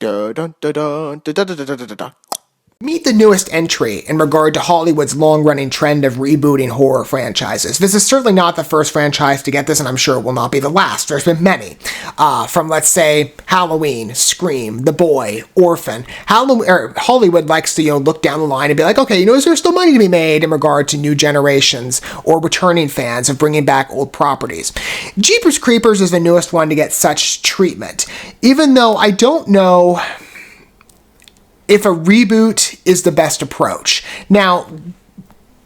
Dun, dun, dun, dun, dun, dun, dun, dun, dun, dun. Meet the newest entry in regard to Hollywood's long-running trend of rebooting horror franchises. This is certainly not the first franchise to get this, and I'm sure it will not be the last. There's been many. From, let's say, Halloween, Scream, The Boy, Orphan. Hollywood likes to, look down the line and be like, okay, is there still money to be made in regard to new generations or returning fans of bringing back old properties? Jeepers Creepers is the newest one to get such treatment. Even though I don't know if a reboot is the best approach. Now,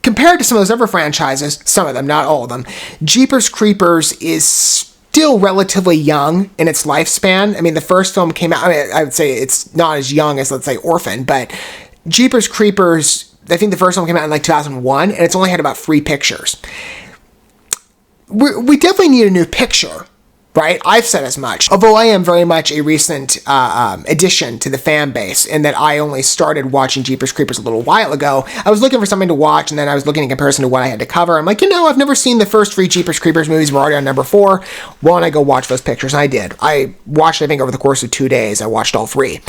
compared to some of those other franchises, some of them, not all of them, Jeepers Creepers is still relatively young in its lifespan. I mean, the first film came out, I would say it's not as young as, let's say, Orphan, but Jeepers Creepers, I think the first film came out in 2001, and it's only had about 3 pictures. We definitely need a new picture. Right? I've said as much. Although I am very much a recent addition to the fan base in that I only started watching Jeepers Creepers a little while ago. I was looking for something to watch, and then I was looking in comparison to what I had to cover. I'm like, I've never seen the first 3 Jeepers Creepers movies. We're already on number 4. Why don't I go watch those pictures? And I did. I watched, I think, over the course of 2 days. I watched all 3.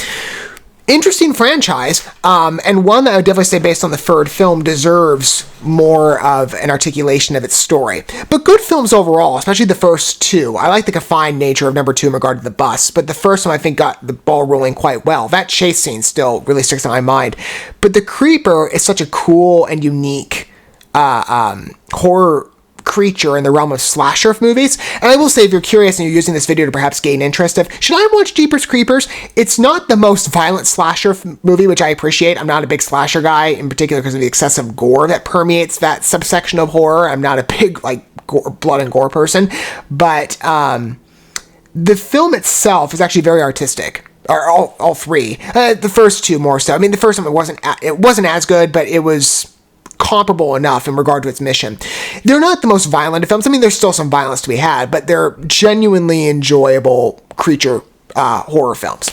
Interesting franchise, and one that I would definitely say, based on the third film, deserves more of an articulation of its story. But good films overall, especially the first 2. I like the confined nature of number 2 in regard to the bus, but the first one I think got the ball rolling quite well. That chase scene still really sticks in my mind. But The Creeper is such a cool and unique horror creature in the realm of slasher movies. And I will say, if you're curious and you're using this video to perhaps gain interest of, should I watch Jeepers Creepers? It's not the most violent slasher movie, which I appreciate. I'm not a big slasher guy, in particular because of the excessive gore that permeates that subsection of horror. I'm not a big, blood and gore person. But the film itself is actually very artistic. Or all 3. The first 2 more so. I mean, the first one, it wasn't as good, but it was comparable enough in regard to its mission. They're not the most violent of films. I mean, there's still some violence to be had, but they're genuinely enjoyable creature horror films.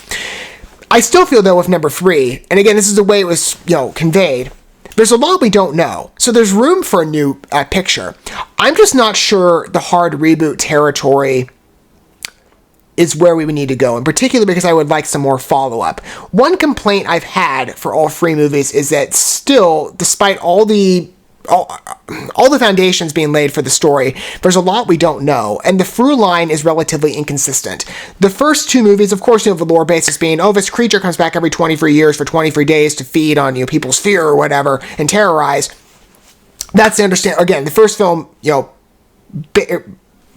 I still feel, though, with number 3, and again, this is the way it was, conveyed, there's a lot we don't know. So there's room for a new picture. I'm just not sure the hard reboot territory is where we would need to go, in particular because I would like some more follow-up. One complaint I've had for all 3 movies is that still, despite all the foundations being laid for the story, there's a lot we don't know, and the through line is relatively inconsistent. The first 2 movies, of course, the lore basis being, this creature comes back every 23 years for 23 days to feed on, people's fear or whatever, and terrorize. That's the understand. Again, the first film,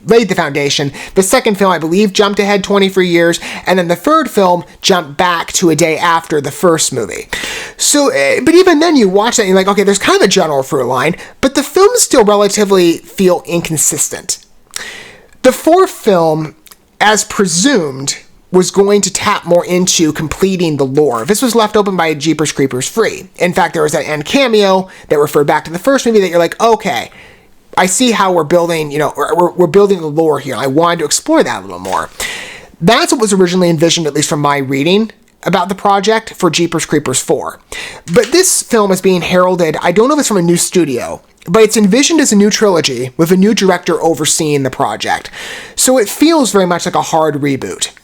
laid the foundation. The second film, I believe, jumped ahead 23 years, and then the third film jumped back to a day after the first movie. So, but even then, you watch that and you're like, okay, there's kind of a general through line, but the films still relatively feel inconsistent. The fourth film, as presumed, was going to tap more into completing the lore. This was left open by Jeepers Creepers 3. In fact, there was that end cameo that referred back to the first movie that you're like, okay, I see how we're building, we're building the lore here. I wanted to explore that a little more. That's what was originally envisioned, at least from my reading about the project, for Jeepers Creepers 4. But this film is being heralded, I don't know if it's from a new studio, but it's envisioned as a new trilogy with a new director overseeing the project. So it feels very much like a hard reboot.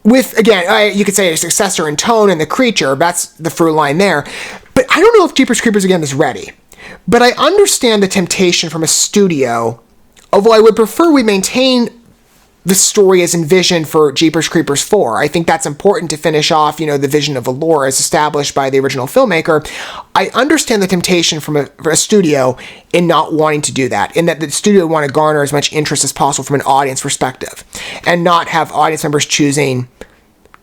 With, again, you could say a successor in tone and the creature, that's the through line there. But I don't know if Jeepers Creepers, again, is ready. But I understand the temptation from a studio, although I would prefer we maintain the story as envisioned for Jeepers Creepers 4. I think that's important to finish off, the vision of the lore as established by the original filmmaker. I understand the temptation from a studio in not wanting to do that, in that the studio would want to garner as much interest as possible from an audience perspective, and not have audience members choosing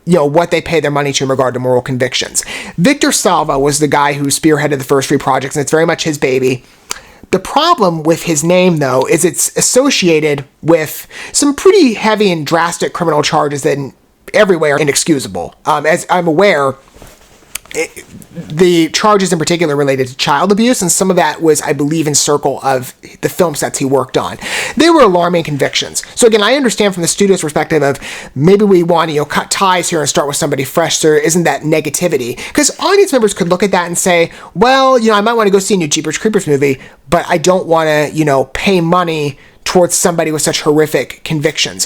what they pay their money to in regard to moral convictions. Victor Salva was the guy who spearheaded the first 3 projects, and it's very much his baby. The problem with his name, though, is it's associated with some pretty heavy and drastic criminal charges that in every way are inexcusable. As I'm aware, the charges in particular related to child abuse, and some of that was, I believe, in circle of the film sets he worked on. They were alarming convictions. So again, I understand from the studio's perspective of maybe we want to cut ties here and start with somebody fresh, so there isn't that negativity. Because audience members could look at that and say, well, I might want to go see a new Jeepers Creepers movie, but I don't want to, pay money towards somebody with such horrific convictions.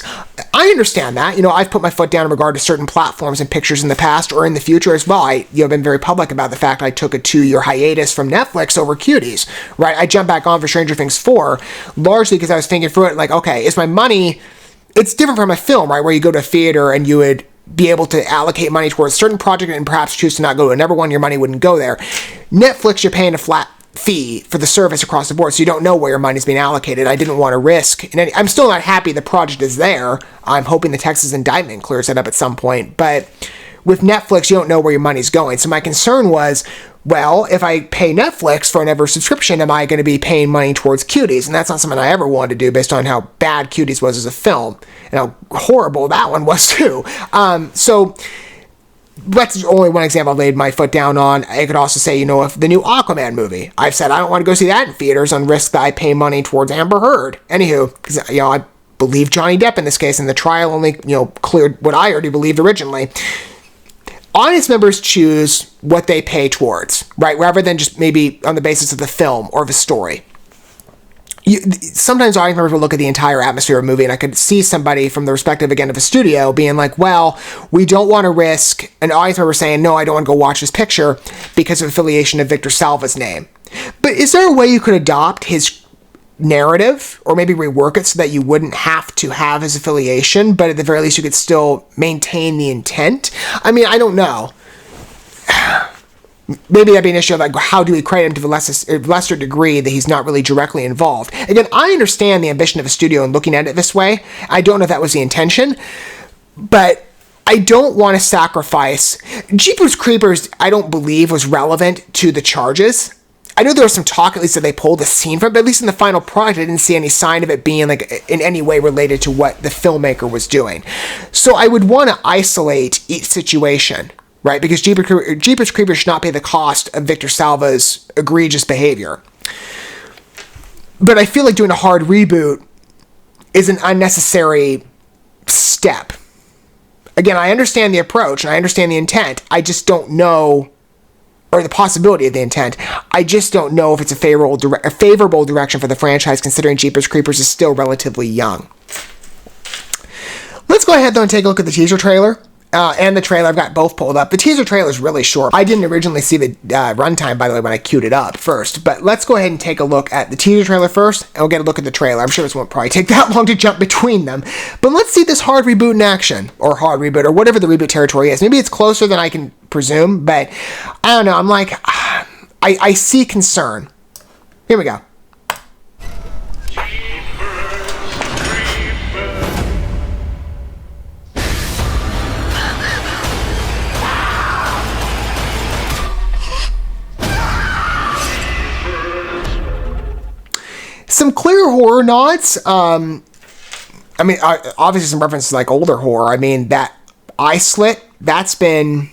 I understand that. I've put my foot down in regard to certain platforms and pictures in the past or in the future as well. I've been very public about the fact I took a 2-year hiatus from Netflix over Cuties, right? I jumped back on for Stranger Things 4, largely because I was thinking through it like, okay, is my money... It's different from a film, right, where you go to a theater and you would be able to allocate money towards a certain project and perhaps choose to not go to another one. Your money wouldn't go there. Netflix, you're paying a flat fee for the service across the board, so you don't know where your money's being allocated. I didn't want to risk. I'm still not happy the project is there. I'm hoping the Texas indictment clears it up at some point. But with Netflix, you don't know where your money's going. So my concern was, well, if I pay Netflix for another subscription, am I going to be paying money towards Cuties? And that's not something I ever wanted to do based on how bad Cuties was as a film and how horrible that one was too. So that's only one example I've laid my foot down on. I could also say, if the new Aquaman movie, I've said I don't want to go see that in theaters on risk that I pay money towards Amber Heard. Anywho, because, I believe Johnny Depp in this case, and the trial only, cleared what I already believed originally. Audience members choose what they pay towards, right? Rather than just maybe on the basis of the film or the story. Sometimes audience members will look at the entire atmosphere of a movie, and I could see somebody from the perspective, again, of a studio being like, well, we don't want to risk an audience member saying, no, I don't want to go watch this picture because of affiliation of Victor Salva's name. But is there a way you could adopt his narrative or maybe rework it so that you wouldn't have to have his affiliation, but at the very least you could still maintain the intent? I mean, I don't know. Maybe that'd be an issue of like, how do we credit him to the lesser degree that he's not really directly involved? Again, I understand the ambition of a studio in looking at it this way. I don't know if that was the intention, but I don't want to sacrifice... Jeepers Creepers, I don't believe, was relevant to the charges. I know there was some talk, at least, that they pulled a scene from it, but at least in the final product, I didn't see any sign of it being like in any way related to what the filmmaker was doing. So I would want to isolate each situation, right? Because Jeepers Creepers should not pay the cost of Victor Salva's egregious behavior. But I feel like doing a hard reboot is an unnecessary step. Again, I understand the approach and I understand the intent. I just don't know... or the possibility of the intent. I just don't know if it's a favorable direction for the franchise, considering Jeepers Creepers is still relatively young. Let's go ahead, though, and take a look at the teaser trailer. And the trailer. I've got both pulled up. The teaser trailer is really short. I didn't originally see the runtime, by the way, when I queued it up first. But let's go ahead and take a look at the teaser trailer first, and we'll get a look at the trailer. I'm sure this won't probably take that long to jump between them. But let's see this hard reboot in action, or hard reboot, or whatever the reboot territory is. Maybe it's closer than I can presume, but I don't know. I'm like, I see concern. Here we go. Some clear horror nods. I mean, obviously some references like older horror. I mean, that eye slit, that's been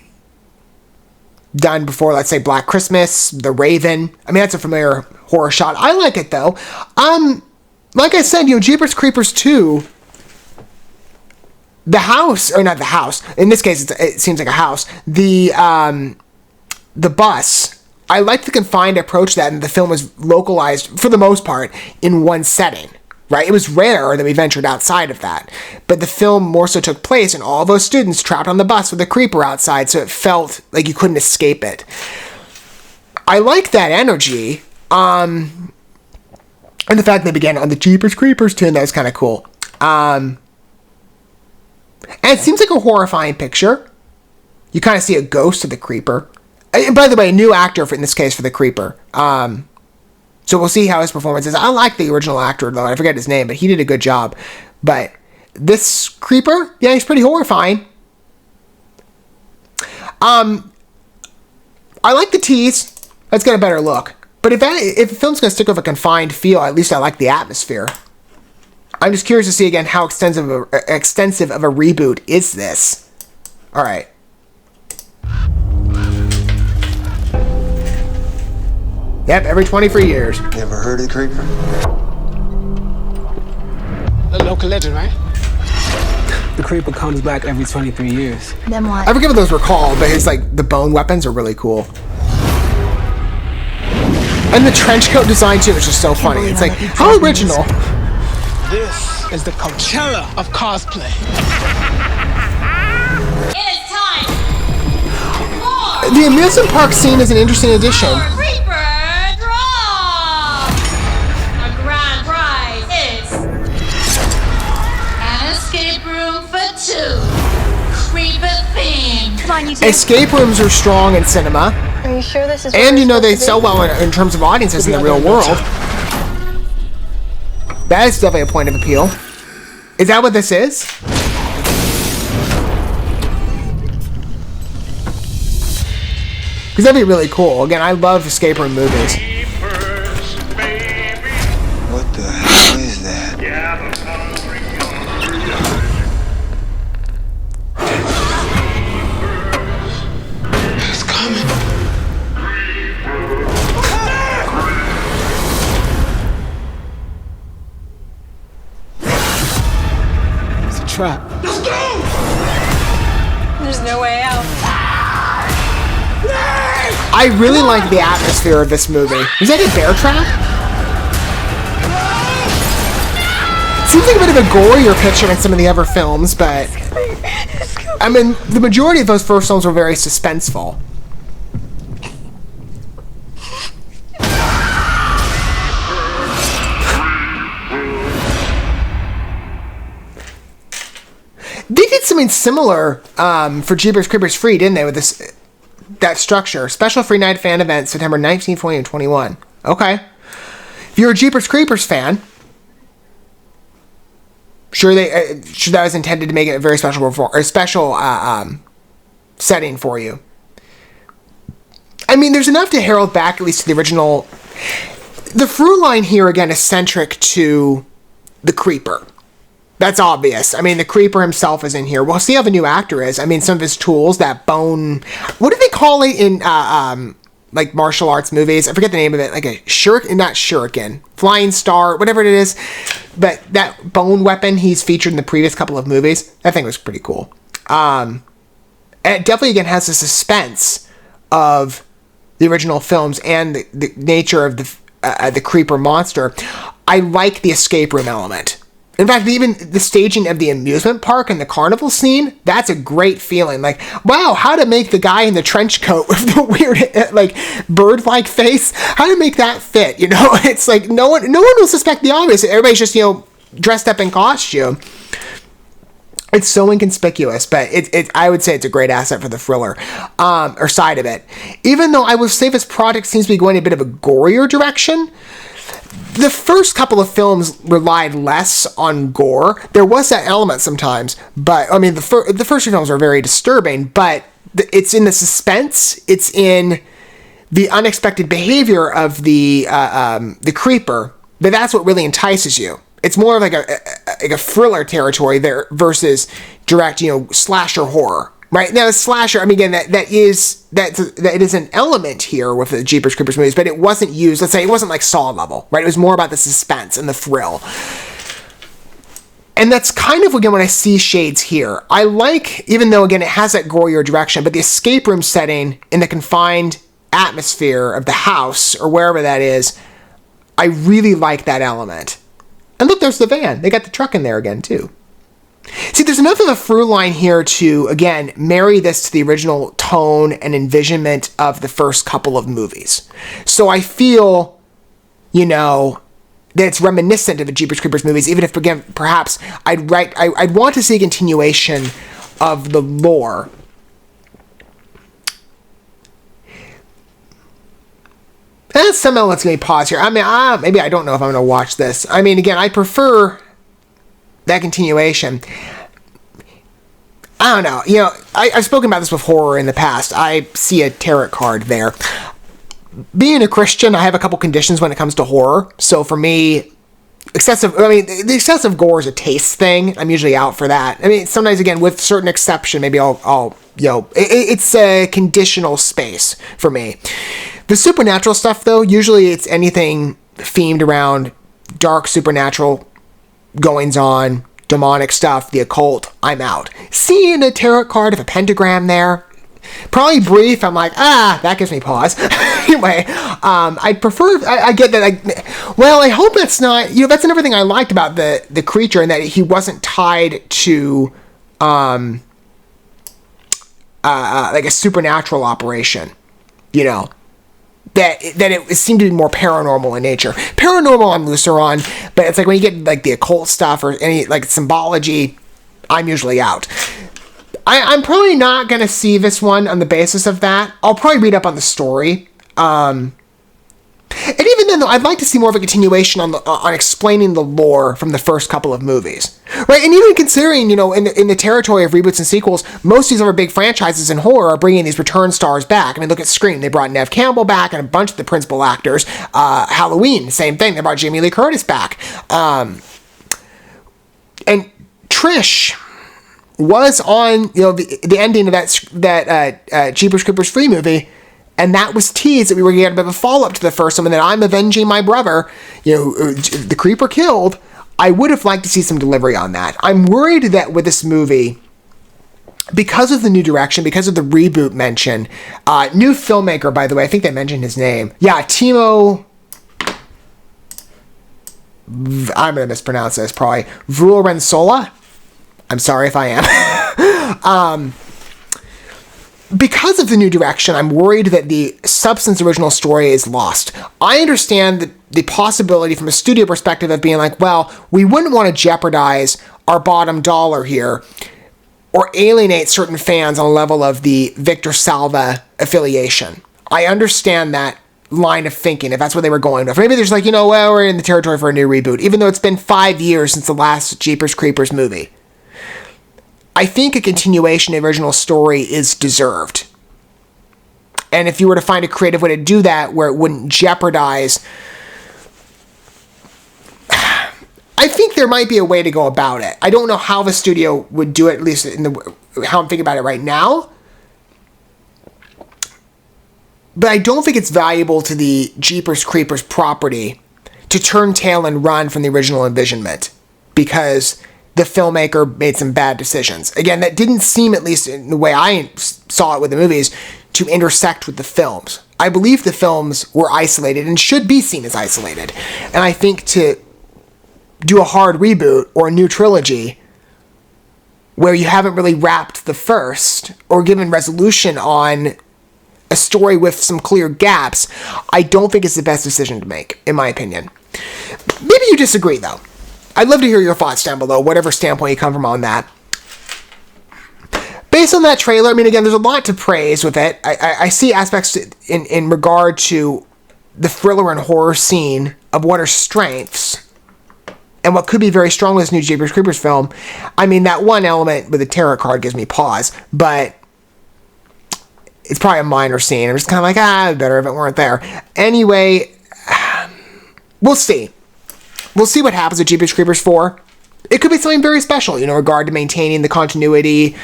done before. Let's say Black Christmas, The Raven. I mean, that's a familiar horror shot. I like it, though. Like I said, Jeepers Creepers 2, the house, or not the house, in this case, it seems like a house, the bus... I like the confined approach to that, and the film was localized, for the most part, in one setting, right? It was rare that we ventured outside of that. But the film more so took place in all those students trapped on the bus with a creeper outside, so it felt like you couldn't escape it. I like that energy, and the fact they began on the Jeepers Creepers tune, that was kind of cool. And it seems like a horrifying picture. You kind of see a ghost of the creeper. And by the way, a new actor in this case for the creeper. So we'll see how his performance is. I like the original actor, though. I forget his name, but he did a good job. But this creeper, yeah, he's pretty horrifying. I like the tease. Let's get a better look. But if the film's going to stick with a confined feel, at least I like the atmosphere. I'm just curious to see, again, how extensive of a reboot is this. All right. Yep, every 23 years. You ever heard of the creeper? A local legend, right? The creeper comes back every 23 years. Then what? I forget what those were called, but his the bone weapons are really cool. And the trench coat design too is just so funny. It's like, how original. This is the Coachella of cosplay. It is time for The amusement park scene is an interesting addition. Reaper Draw! Our grand prize is an escape room for two. Creeper theme. Come on, you two. Escape rooms are strong in cinema, Are you sure this is? and they sell well in terms of audiences in the real world. That is definitely a point of appeal. Is that what this is? Because that'd be really cool. Again, I love escape room movies. What the hell is that? It's coming. It's a trap. There's no way out. I really like the atmosphere of this movie. Was that a bear trap? Seems like a bit of a gorier picture than some of the other films, but I mean, the majority of those first films were very suspenseful. They did something similar for Jeepers Creepers Free, didn't they, with that structure? Special free night fan event, September 19th, 20, and 21. Okay. If you're a Jeepers Creepers fan, sure that was intended to make it a very special setting for you. I mean, there's enough to herald back at least to the original. The through line here again is centric to the Creeper. That's obvious. I mean, the Creeper himself is in here. We'll see how the new actor is. I mean, some of his tools, that bone... What do they call it in, like, martial arts movies? I forget the name of it. Like a not shuriken. Flying star, whatever it is. But that bone weapon he's featured in the previous couple of movies, that thing was pretty cool. And it definitely, again, has the suspense of the original films and the nature of the Creeper monster. I like the escape room element. In fact, even the staging of the amusement park and the carnival scene, that's a great feeling. Like, wow, how to make the guy in the trench coat with the weird, like, bird-like face, how to make that fit, you know? It's like, no one will suspect the obvious. Everybody's just, dressed up in costume. It's so inconspicuous, but I would say it's a great asset for the thriller, or side of it. Even though I will say this project seems to be going a bit of a gorier direction, the first couple of films relied less on gore. There was that element sometimes, but I mean, the first few films are very disturbing, but it's in the suspense, it's in the unexpected behavior of the Creeper, that's what really entices you. It's more of like a thriller territory there versus direct, slasher horror. Right now, the slasher. I mean, again, that is an element here with the Jeepers Creepers movies, but it wasn't used. Let's say it wasn't like Saw level, right? It was more about the suspense and the thrill, and that's kind of again when I see shades here. I like, even though again it has that gorier direction, but the escape room setting in the confined atmosphere of the house or wherever that is, I really like that element. And look, there's the van. They got the truck in there again too. See, there's enough of a through line here to, again, marry this to the original tone and envisionment of the first couple of movies. So I feel, that it's reminiscent of the Jeepers Creepers movies, even if, again, perhaps I'd want to see a continuation of the lore. And somehow let's get me pause here. I mean, maybe I don't know if I'm going to watch this. I mean, again, I prefer that continuation. I don't know. I've spoken about this with horror in the past. I see a tarot card there. Being a Christian, I have a couple conditions when it comes to horror. So for me, the excessive gore is a taste thing. I'm usually out for that. I mean, sometimes, again, with certain exception, maybe it's a conditional space for me. The supernatural stuff, though, usually it's anything themed around dark supernatural goings on, demonic stuff, the occult, I'm out. Seeing a tarot card of a pentagram there, probably brief, I'm like, that gives me pause. anyway, I'd prefer, I get that, I hope that's not, that's another thing I liked about the creature, and that he wasn't tied to, like a supernatural operation, that it seemed to be more paranormal in nature. Paranormal I'm looser on, but it's like when you get like the occult stuff or any like symbology, I'm usually out. I'm probably not going to see this one on the basis of that. I'll probably read up on the story. And even then, though, I'd like to see more of a continuation on explaining the lore from the first couple of movies, right? And even considering, in the territory of reboots and sequels, most of these other big franchises in horror are bringing these return stars back. I mean, look at Scream. They brought Neve Campbell back and a bunch of the principal actors. Halloween, same thing. They brought Jamie Lee Curtis back. And Trish was on, the ending of that Jeepers Creepers 3 movie. And that was teased that we were going to get a bit of a follow-up to the first one, and that I'm avenging my brother, the creeper killed. I would have liked to see some delivery on that. I'm worried that with this movie, because of the new direction, because of the reboot mention, new filmmaker, by the way, I think they mentioned his name. Yeah, Timo... I'm going to mispronounce this, probably. Vuorensola? I'm sorry if I am. Because of the new direction, I'm worried that the substance original story is lost. I understand the possibility from a studio perspective of being like, well, we wouldn't want to jeopardize our bottom dollar here or alienate certain fans on a level of the Victor Salva affiliation. I understand that line of thinking, if that's what they were going with. Maybe there's like, we're in the territory for a new reboot, even though it's been 5 years since the last Jeepers Creepers movie. I think a continuation of the original story is deserved. And if you were to find a creative way to do that where it wouldn't jeopardize... I think there might be a way to go about it. I don't know how the studio would do it, at least in how I'm thinking about it right now. But I don't think it's valuable to the Jeepers Creepers property to turn tail and run from the original envisionment. Because... the filmmaker made some bad decisions. Again, that didn't seem, at least in the way I saw it with the movies, to intersect with the films. I believe the films were isolated and should be seen as isolated. And I think to do a hard reboot or a new trilogy where you haven't really wrapped the first or given resolution on a story with some clear gaps, I don't think it's the best decision to make, in my opinion. Maybe you disagree, though. I'd love to hear your thoughts down below, whatever standpoint you come from on that. Based on that trailer, I mean, again, there's a lot to praise with it. I see aspects in regard to the thriller and horror scene of what are strengths and what could be very strong with this new Jeepers Creepers film. I mean, that one element with the tarot card gives me pause, but it's probably a minor scene. I'm just kind of like, better if it weren't there. Anyway, we'll see. We'll see what happens with Jeepers Creepers 4. It could be something very special, in regard to maintaining the continuity,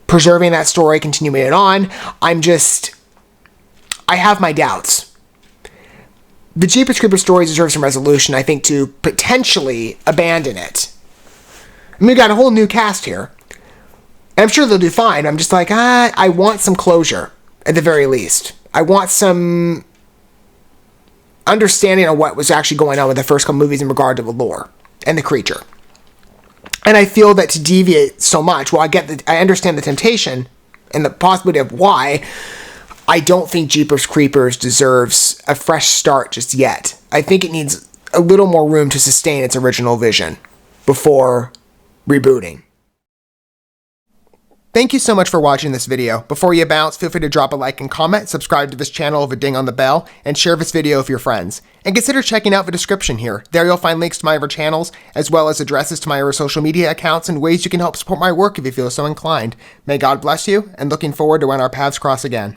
preserving that story, continuing it on. I have my doubts. The Jeepers Creepers story deserves some resolution, I think, to potentially abandon it. I mean, we've got a whole new cast here. And I'm sure they'll do fine. I'm just like, I want some closure, at the very least. I want some understanding of what was actually going on with the first couple movies in regard to the lore and the creature. And I feel that to deviate so much, I understand the temptation and the possibility of why, I don't think Jeepers Creepers deserves a fresh start just yet. I think it needs a little more room to sustain its original vision before rebooting. Thank you so much for watching this video. Before you bounce, feel free to drop a like and comment, subscribe to this channel with a ding on the bell, and share this video with your friends. And consider checking out the description here. There you'll find links to my other channels, as well as addresses to my other social media accounts and ways you can help support my work if you feel so inclined. May God bless you, and looking forward to when our paths cross again.